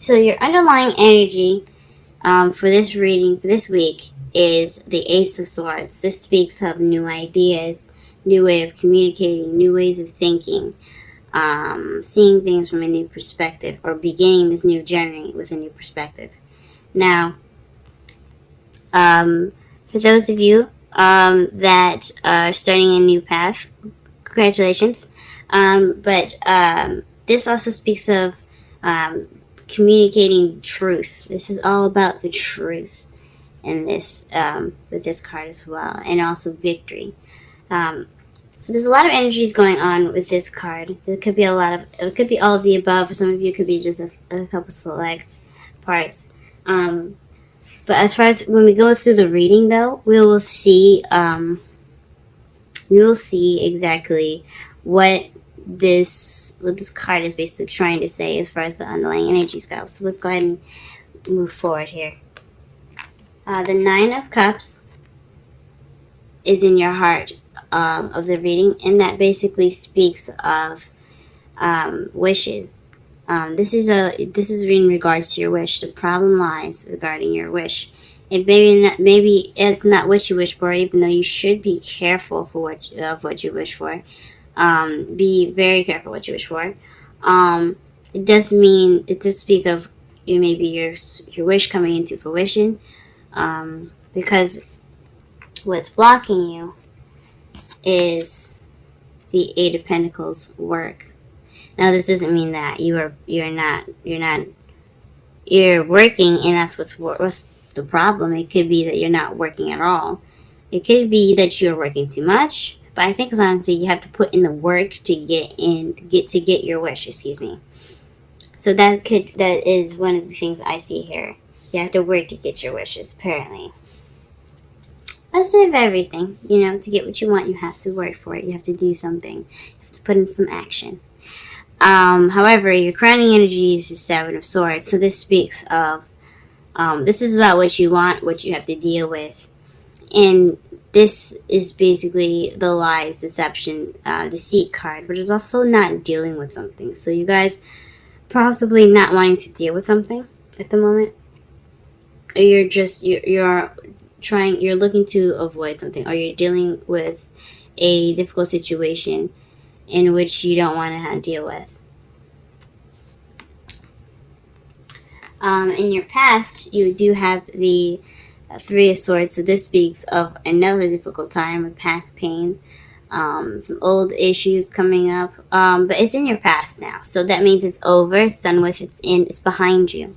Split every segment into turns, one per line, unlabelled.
So your underlying energy for this reading for this week is the Ace of Swords. This speaks of new ideas, new way of communicating, new ways of thinking, seeing things from a new perspective, or beginning this new journey with a new perspective. Now, for those of you that are starting a new path, congratulations. But this also speaks of communicating truth. This is all about the truth in this with this card as well, and also victory. So there's a lot of energies going on with this card. There could be it could be all of the above. For some of you, it could be just a couple select parts. But as far as when we go through the reading, though, we will see exactly what this card is basically trying to say as far as the underlying energies go. So let's go ahead and move forward here. The Nine of Cups is in your heart of the reading, and that basically speaks of wishes. This is in regards to your wish. The problem lies regarding your wish. And maybe it's not what you wish for, even though you should be careful for what you wish for. Be very careful what you wish for. It does speak of maybe your wish coming into fruition, because what's blocking you is the Eight of Pentacles work. Now, this doesn't mean that you're working, and that's what's the problem. It could be that you're not working at all. It could be that you're working too much. But I think honestly, you have to put in the work to get your wish. Excuse me. So that is one of the things I see here. You have to work to get your wishes. Apparently, that's of everything. To get what you want, you have to work for it. You have to do something. You have to put in some action. However, your crowning energy is the Seven of Swords. So this speaks of this is about what you want, what you have to deal with, and this is basically the lies, deception, deceit card, but it's also not dealing with something. So you guys possibly not wanting to deal with something at the moment, or you're looking to avoid something, or you're dealing with a difficult situation in which you don't want to deal with. In your past, you do have the Three of Swords, so this speaks of another difficult time with past pain, some old issues coming up, but it's in your past now, so that means it's over, it's done with, it's behind you.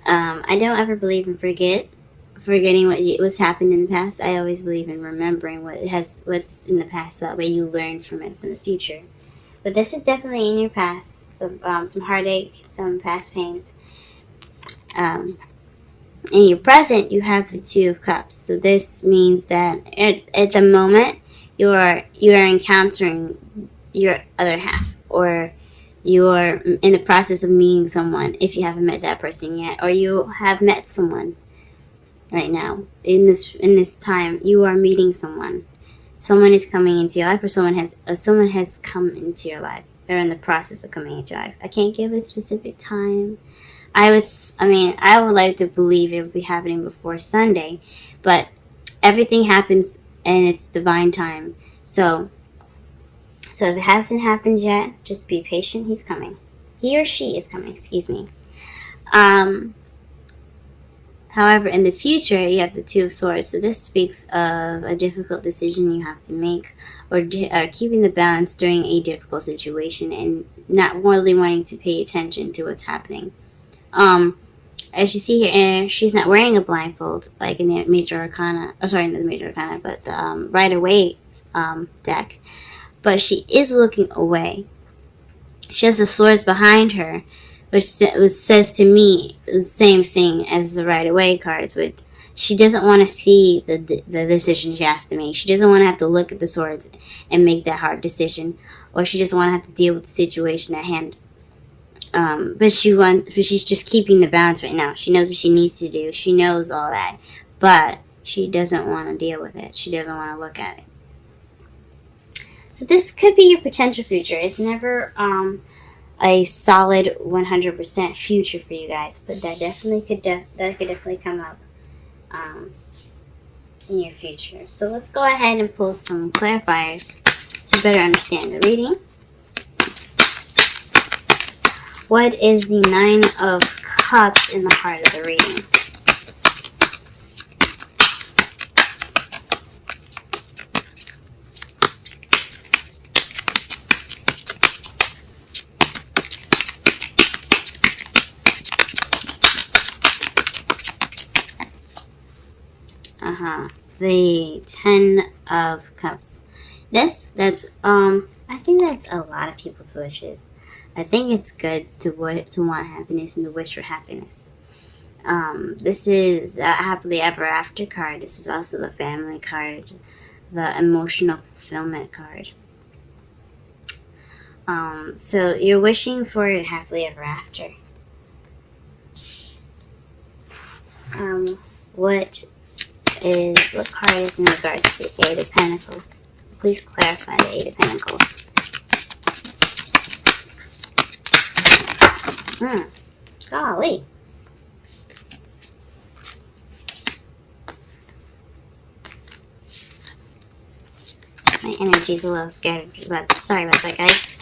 I don't ever believe in forgetting what's happened in the past. I always believe in remembering what's in the past, so that way you learn from it for the future. But this is definitely in your past, some heartache, some past pains. In your present, you have the Two of Cups. So this means that at the moment you are encountering your other half, or you are in the process of meeting someone if you haven't met that person yet, or you have met someone right now. In this time, you are meeting someone. Someone is coming into your life, or someone has come into your life. They're in the process of coming into your life. I can't give a specific time. I would like to believe it would be happening before Sunday, but everything happens in its divine time. So if it hasn't happened yet, just be patient. He's coming. He or she is coming. Excuse me. However, in the future, you have the Two of Swords. So this speaks of a difficult decision you have to make, or keeping the balance during a difficult situation, and not really wanting to pay attention to what's happening. As you see here, she's not wearing a blindfold like in the Major Arcana. Oh, sorry, not the Major Arcana, but the Rider-Waite deck. But she is looking away. She has the swords behind her, which says to me the same thing as the Rider-Waite cards. But she doesn't want to see the decision she has to make. She doesn't want to have to look at the swords and make that hard decision, or she doesn't want to have to deal with the situation at hand. But she's just keeping the balance right now. She knows what she needs to do. She knows all that, but she doesn't want to deal with it. She doesn't want to look at it. So this could be your potential future. It's never a solid 100% future for you guys, but that definitely could definitely come up in your future. So let's go ahead and pull some clarifiers to better understand the reading. What is the Nine of Cups in the heart of the reading? The Ten of Cups. I think that's a lot of people's wishes. I think it's good to want happiness and to wish for happiness. This is a happily ever after card. This is also the family card, the emotional fulfillment card. So you're wishing for happily ever after. What card is in regards to the Eight of Pentacles? Please clarify the Eight of Pentacles. Golly. My energy's a little scattered, but sorry about that, guys.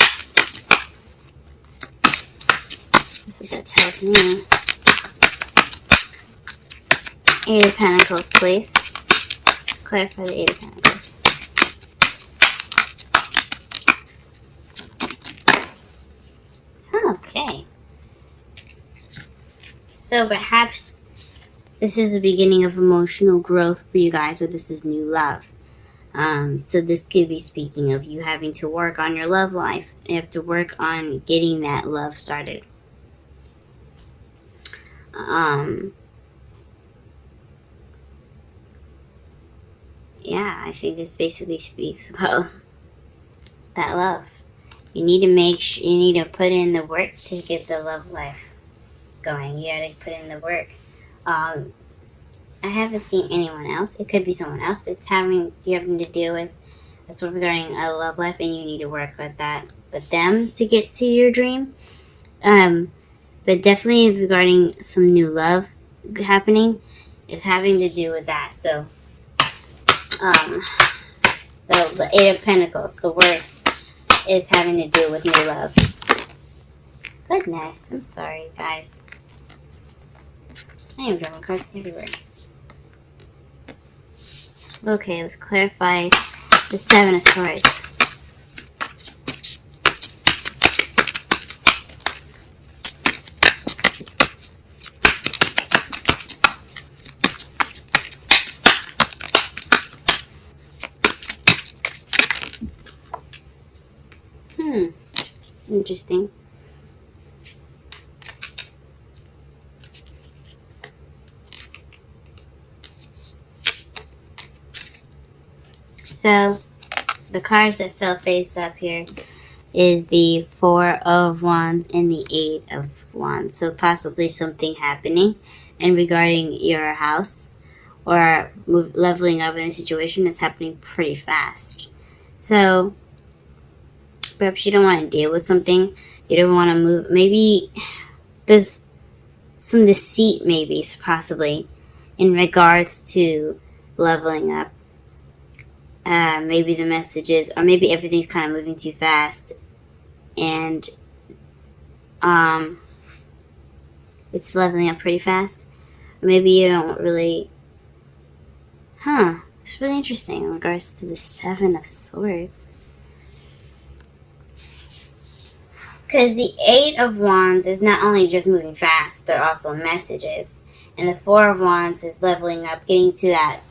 That's what that tells me. Eight of Pentacles, please. Clarify the Eight of Pentacles. Okay. So perhaps this is the beginning of emotional growth for you guys, or this is new love. So this could be speaking of you having to work on your love life. You have to work on getting that love started. Yeah, I think this basically speaks about that love. You need to put in the work to get the love life going. You gotta put in the work. I haven't seen anyone else. It could be someone else that's having to deal with. That's what regarding a love life, and you need to work with that. But them to get to your dream. But definitely regarding some new love happening, it's having to do with that. So, the Eight of Pentacles, the word is having to do with new love. Goodness, I'm sorry, guys. I am drawing cards everywhere. Okay, let's clarify the Seven of Swords. Interesting. So, the cards that fell face up here is the Four of Wands and the Eight of Wands. So, possibly something happening and regarding your house or leveling up in a situation that's happening pretty fast. So, perhaps you don't want to deal with something. You don't want to move. Maybe there's some deceit, maybe, possibly, in regards to leveling up. Maybe the messages, or maybe everything's kind of moving too fast, and it's leveling up pretty fast. Maybe you don't really. It's really interesting in regards to the Seven of Swords. Because the Eight of Wands is not only just moving fast, they're also messages. And the Four of Wands is leveling up, getting to that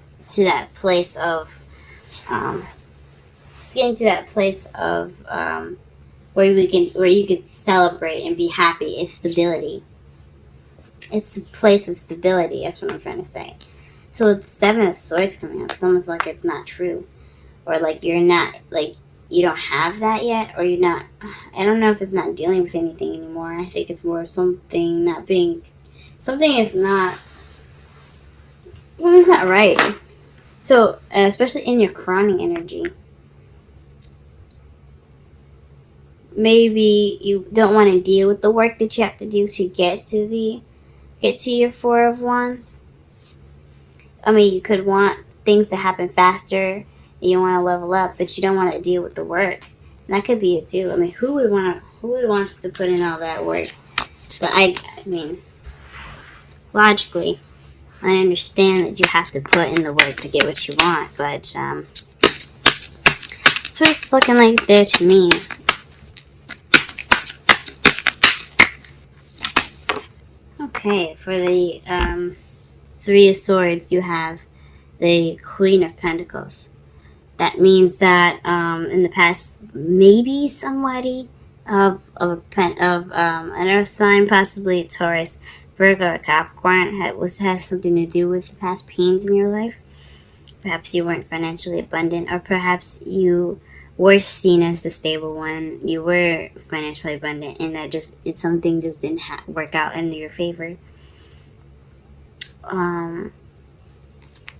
place of where you can celebrate and be happy. It's stability. It's a place of stability. That's what I'm trying to say. So with the Seven of Swords coming up, it's almost like it's not true, or like you're not like. You don't have that yet, or you're not. I don't know if it's not dealing with anything anymore. I think it's more something's not right. So, especially in your crowning energy, maybe you don't want to deal with the work that you have to do to get to your Four of Wands. I mean, you could want things to happen faster, and you want to level up, but you don't want to deal with the work. And that could be it too. I mean, who would wants to put in all that work? But I mean, logically, I understand that you have to put in the work to get what you want, but that's what it's looking like there to me. Okay, for the Three of Swords, you have the Queen of Pentacles. That means that in the past, maybe somebody of an Earth sign, possibly a Taurus, Virgo, or Capricorn, has something to do with the past pains in your life. Perhaps you weren't financially abundant, or perhaps you were seen as the stable one. You were financially abundant, and that something just didn't work out in your favor.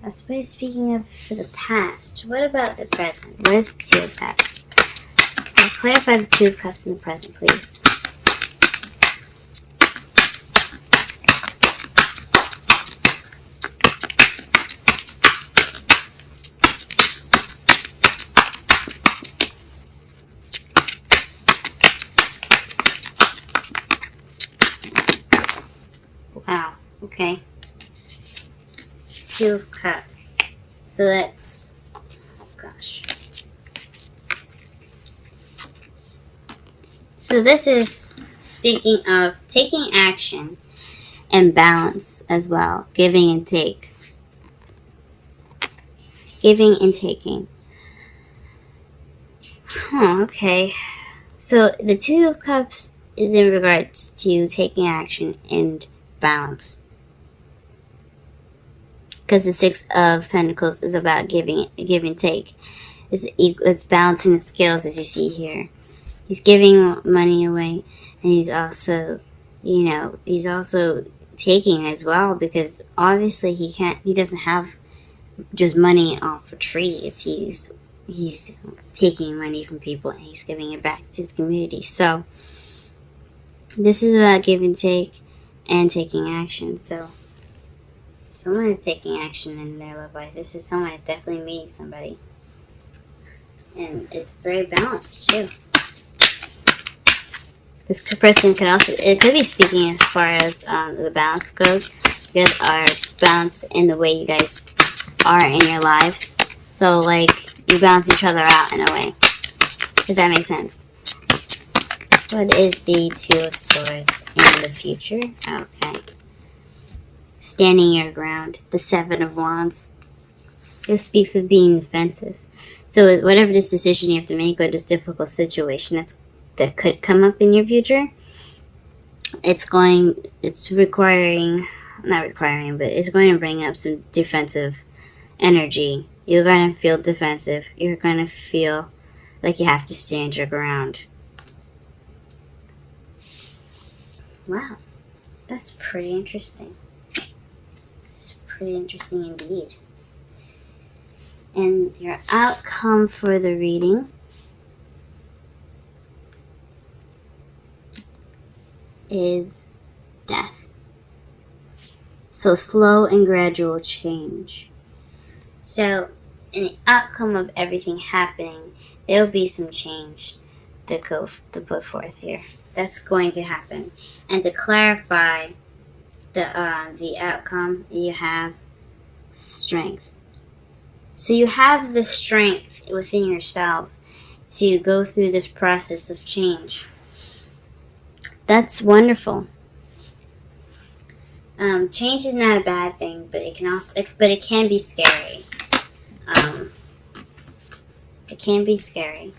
That's what it's speaking of for the past. What about the present? What is the Two of Cups? Clarify the Two of Cups in the present, please. Wow. Okay. Two of Cups. So that's gosh. So this is speaking of taking action and balance as well. Giving and take. Giving and taking. Okay. So the Two of Cups is in regards to taking action and balance. Because the Six of Pentacles is about give and take. It's balancing the scales, as you see here. He's giving money away, and he's also taking as well, because obviously he doesn't have just money off of trees. He's taking money from people and he's giving it back to his community. So this is about give and take and taking action. So someone is taking action in their love life. This is someone who's definitely meeting somebody. And it's very balanced, too. This person it could be speaking as far as the balance goes. You guys are balanced in the way you guys are in your lives. So, like, you balance each other out in a way. Does that make sense? What is the Two of Swords in the future? Okay. Standing your ground. The Seven of Wands. This speaks of being defensive. So whatever this decision you have to make, or this difficult situation that could come up in your future, it's going to bring up some defensive energy. You're going to feel defensive. You're going to feel like you have to stand your ground. Wow. That's pretty interesting. It's pretty interesting indeed. And your outcome for the reading is death. So slow and gradual change. So in the outcome of everything happening, there will be some change to put forth here. That's going to happen. And to clarify the outcome, you have strength. So you have the strength within yourself to go through this process of change. That's wonderful. Change is not a bad thing, but it can be scary. It can be scary.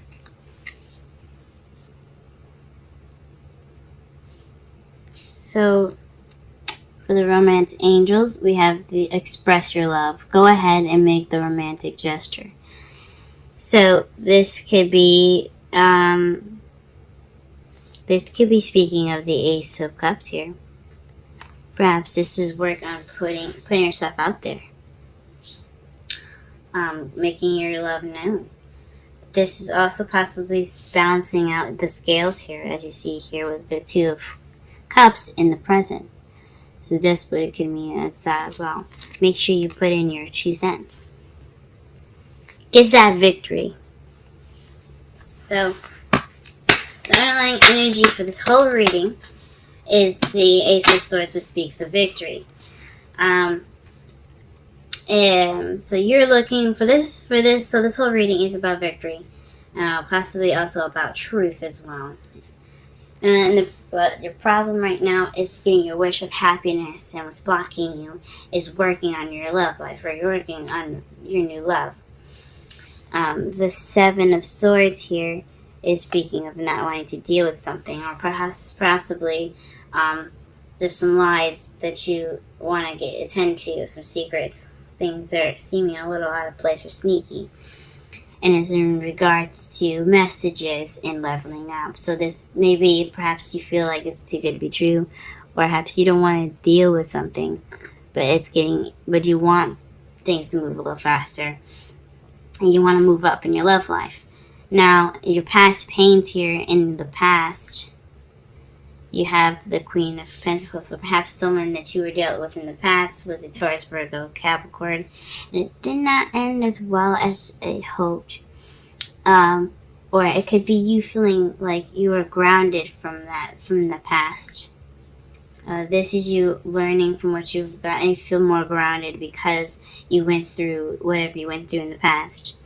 So, for the romance angels, we have the express your love. Go ahead and make the romantic gesture. So, this could be speaking of the Ace of Cups here. Perhaps this is work on putting yourself out there. Making your love known. this is also possibly balancing out the scales here, as you see here with the Two of Cups in the present. So this what it could mean as that as well. Make sure you put in your 2 cents. Get that victory. So the underlying energy for this whole reading is the Ace of Swords, which speaks of victory. So you're looking for this. So this whole reading is about victory, possibly also about truth as well. But your problem right now is getting your wish of happiness, and what's blocking you is working on your love life, or you're working on your new love. The Seven of Swords here is speaking of not wanting to deal with something, or possibly just some lies that you want to attend to, some secrets, things that are seeming a little out of place or sneaky. And it's in regards to messages and leveling up. So this maybe perhaps you feel like it's too good to be true, or perhaps you don't want to deal with something, but you want things to move a little faster, and you want to move up in your love life. Now, your past pains here in the past, you have the Queen of Pentacles. So perhaps someone that you were dealt with in the past was a Taurus, Virgo, Capricorn, and it did not end as well as it hoped. Or it could be you feeling like you were grounded from the past. This is you learning from what you've got, and you feel more grounded because you went through whatever you went through in the past.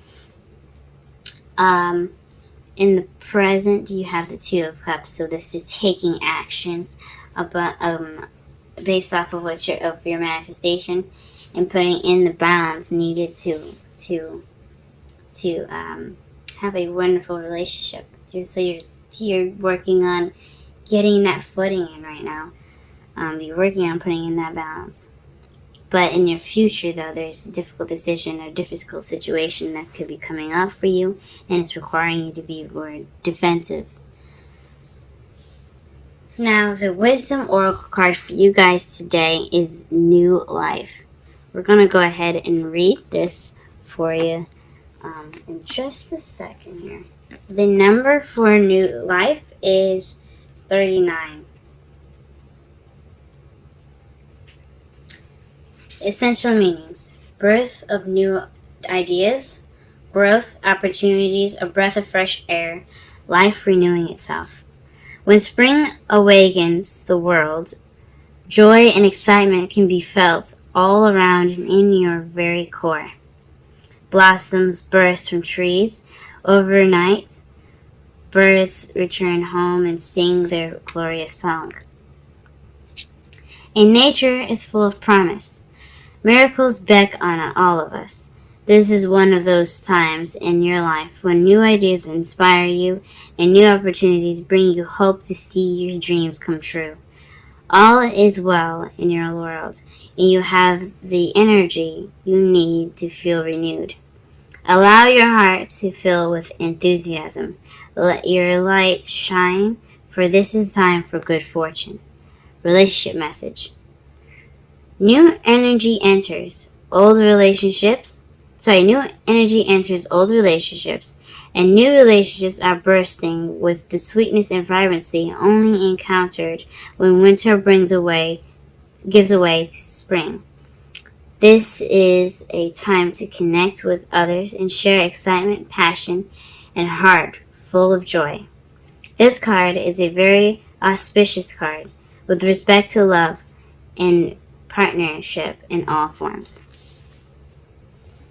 In the present, you have the Two of Cups, so this is taking action about, based off of your manifestation, and putting in the balance needed to have a wonderful relationship. So you're working on getting that footing in right now. You're working on putting in that balance. But in your future, though, there's a difficult decision or difficult situation that could be coming up for you, and it's requiring you to be more defensive. Now, the Wisdom Oracle card for you guys today is New Life. We're going to go ahead and read this for you in just a second here. The number for New Life is 39. Essential meanings: birth of new ideas, growth, opportunities, a breath of fresh air, life renewing itself. When spring awakens the world, joy and excitement can be felt all around and in your very core. Blossoms burst from trees overnight. Birds return home and sing their glorious song. And nature is full of promise. Miracles beckon on all of us. This is one of those times in your life when new ideas inspire you and new opportunities bring you hope to see your dreams come true. All is well in your world, and you have the energy you need to feel renewed. Allow your heart to fill with enthusiasm. Let your light shine, for this is time for good fortune. Relationship message. New energy enters old relationships, and new relationships are bursting with the sweetness and vibrancy only encountered when winter gives way to spring. This is a time to connect with others and share excitement, passion, and heart full of joy. This card is a very auspicious card with respect to love and partnership in all forms.